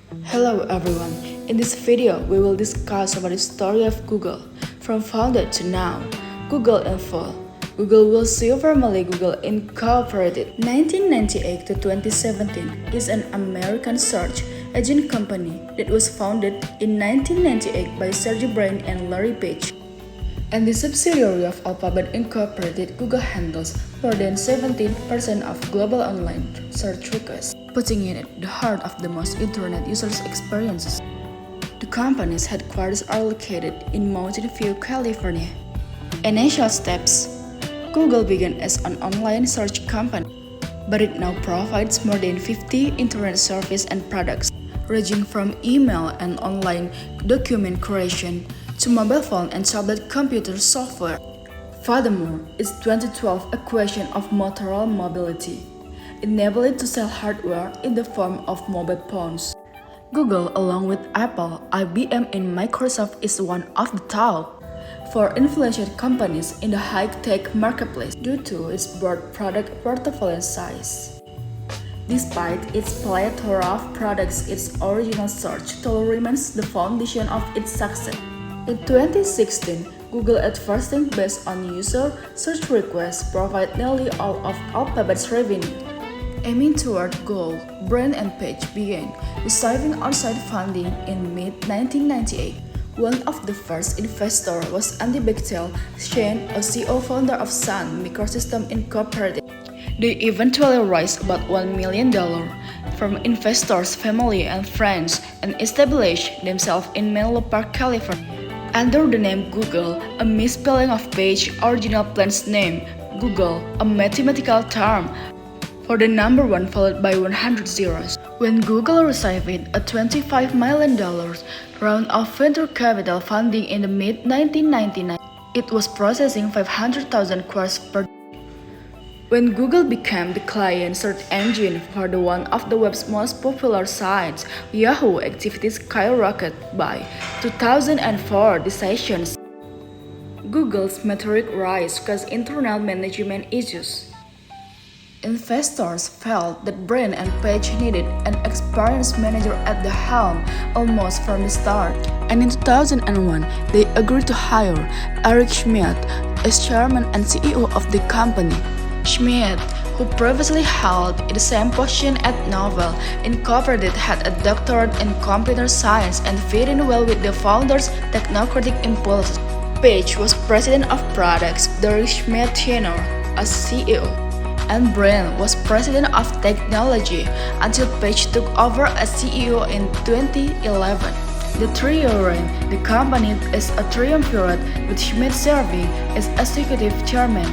Hello everyone. In this video, we will discuss about the story of Google from founded to now. Google Info. Google will sue formerly Google Incorporated. 1998 to 2017 is an American search engine company that was founded in 1998 by Sergey Brin and Larry Page. And the subsidiary of Alphabet Incorporated, Google handles more than 17% of global online search requests, putting it at the heart of the most internet users' experiences. The company's headquarters are located in Mountain View, California. Initial steps. Google began as an online search company, but it now provides more than 50 internet services and products, ranging from email and online document creation to mobile phone and tablet computer software. Furthermore, its 2012 acquisition of Motorola Mobility enabled it to sell hardware in the form of mobile phones. Google, along with Apple, IBM, and Microsoft, is one of the top 4 influential companies in the high-tech marketplace due to its broad product portfolio size. Despite its plethora of products, its original search tool remains the foundation of its success. In 2016, Google, at first based on user search requests, provided nearly all of Alphabet's revenue. Aiming toward goal, Brin and Page began receiving outside funding in mid-1998. One of the first investors was Andy Bechtel, Shane, a CEO founder of Sun Microsystems Incorporated. They eventually raised about $1 million from investors, family, and friends and established themselves in Menlo Park, California. Under the name Google, a misspelling of Page's original plan's name, Google, a mathematical term for the number 1 followed by 100 zeros. When Google received a $25 million round of venture capital funding in the mid-1999, it was processing 500,000 queries per day. When Google became the client search engine for one of the web's most popular sites, Yahoo, activity skyrocketed by 2004 decisions. Google's meteoric rise caused internal management issues. Investors felt that Brin and Page needed an experienced manager at the helm almost from the start, and in 2001 they agreed to hire Eric Schmidt as chairman and CEO of the company. Schmidt, who previously held the same position at Novell Incorporated, had a doctorate in computer science and fit in well with the founder's technocratic impulses. Page was president of products during Schmidt's tenure as CEO, and Brin was president of technology until Page took over as CEO in 2011. The trio ran the company as a triumvirate, with Schmidt serving as executive chairman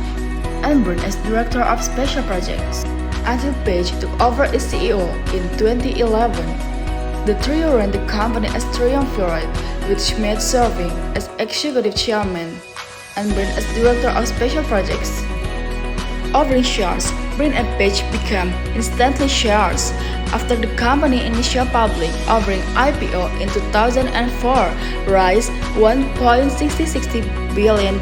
and Brin as director of special projects, until Page took over as CEO in 2011. The trio ran the company as triumvirate, with Schmidt serving as executive chairman and Brin as director of special projects. Offering shares, Brin and Page became instantly shares after the company initial public offering IPO in 2004 raised $1.66 billion.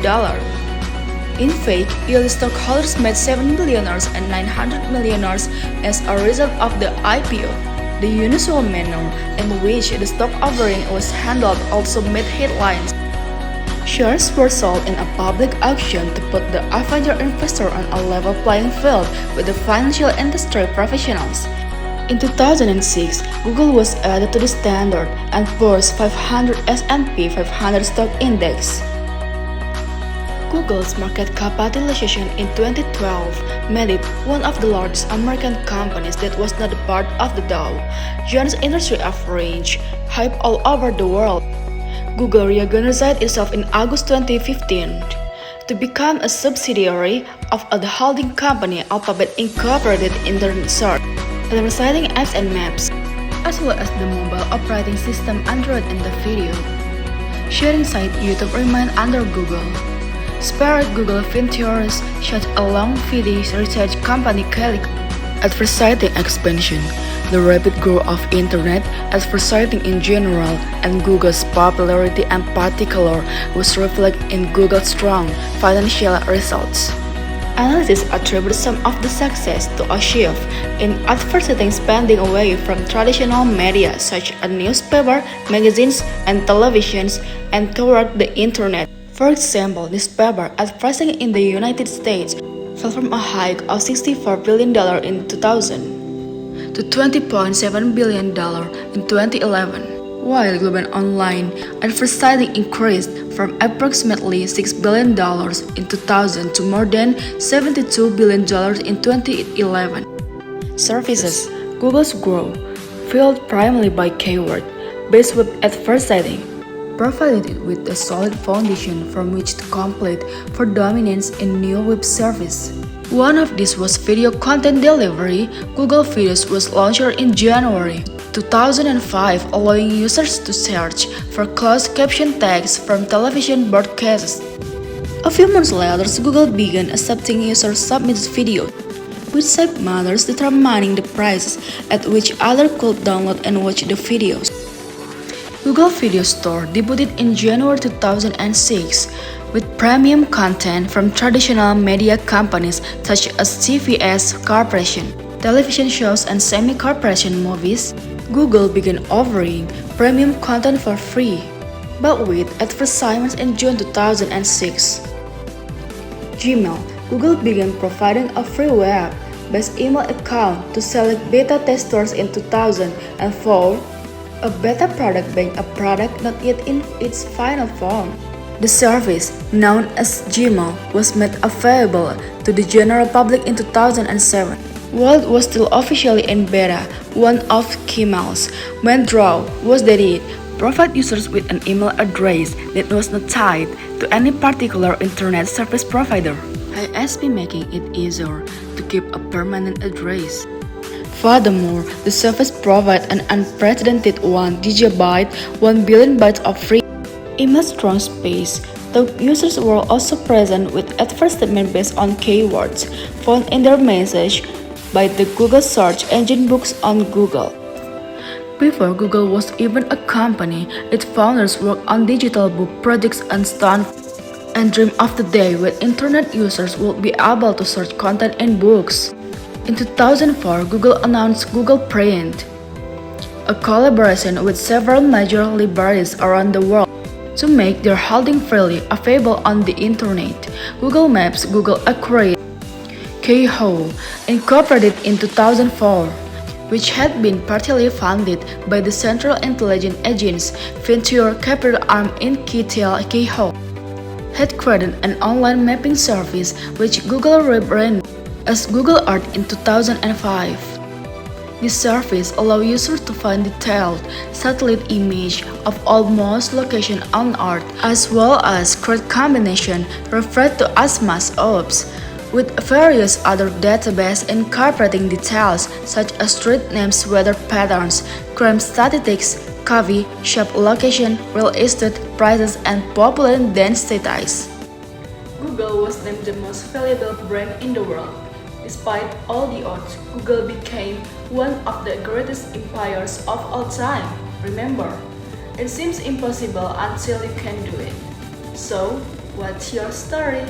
In fact, yearly stockholders made $7 billion and $900 million as a result of the IPO. The unusual manner in which the stock offering was handled also made headlines. Shares were sold in a public auction to put the Avenger investor on a level playing field with the financial industry professionals. In 2006, Google was added to the Standard & Poor's 500 S&P 500 stock index. Google's market capitalization in 2012 made it one of the largest American companies that was not part of the Dow Jones Industry Average, hype all over the world. Google reorganized itself in August 2015 to become a subsidiary of the holding company Alphabet Incorporated Internet Search and reciting apps and maps, as well as the mobile operating system Android and the video sharing site YouTube remained under Google. Spared Google Ventures shot along with the research company Calico. Advertising expansion, the rapid growth of internet advertising in general, and Google's popularity in particular was reflected in Google's strong financial results. Analysts attribute some of the success to a shift in advertising spending away from traditional media such as newspaper, magazines, and televisions and toward the internet. For example, newspaper advertising in the United States fell from a high of $64 billion in 2000 to $20.7 billion in 2011. While global online advertising increased from approximately $6 billion in 2000 to more than $72 billion in 2011. Services Google's growth, fueled primarily by keyword-based web advertising, provided it with a solid foundation from which to compete for dominance in new web service. One of these was video content delivery. Google Videos was launched in January 2005, allowing users to search for closed caption text from television broadcasts. A few months later, Google began accepting user-submitted videos, with submitters determining the prices at which others could download and watch the videos. Google Video Store debuted in January 2006 with premium content from traditional media companies such as CBS Corporation, television shows, and semi-corporation movies. Google began offering premium content for free, but with advertisements in June 2006. Gmail. Google began providing a free web-based email account to select beta testers in 2004. A beta product being a product not yet in its final form. The service, known as Gmail, was made available to the general public in 2007. While it was still officially in beta, one of Gmail's main draw was that it provided users with an email address that was not tied to any particular internet service provider, ISP, making it easier to keep a permanent address. Furthermore, the service provides an unprecedented 1 GB, 1 billion bytes of free email storage space. The users were also present with advertisements based on keywords found in their message by the Google search engine books on Google. Before Google was even a company, its founders worked on digital book projects and Stanford and dreamed of the day when internet users would be able to search content in books. In 2004, Google announced Google Print, a collaboration with several major libraries around the world to make their holding freely available on the internet. Google Maps. Google acquired Keyhole, Incorporated in 2004, which had been partly funded by the Central Intelligence Agency's venture capital arm in Keyhole, headquartered an online mapping service which Google rebranded as Google Earth in 2005. This service allows users to find detailed satellite images of almost locations on Earth, as well as create combinations referred to as maps, with various other databases incorporating details such as street names, weather patterns, crime statistics, coffee shop location, real estate prices, and population densities. Google was named the most valuable brand in the world. Despite all the odds, Google became one of the greatest empires of all time. Remember, it seems impossible until you can do it. So, what's your story?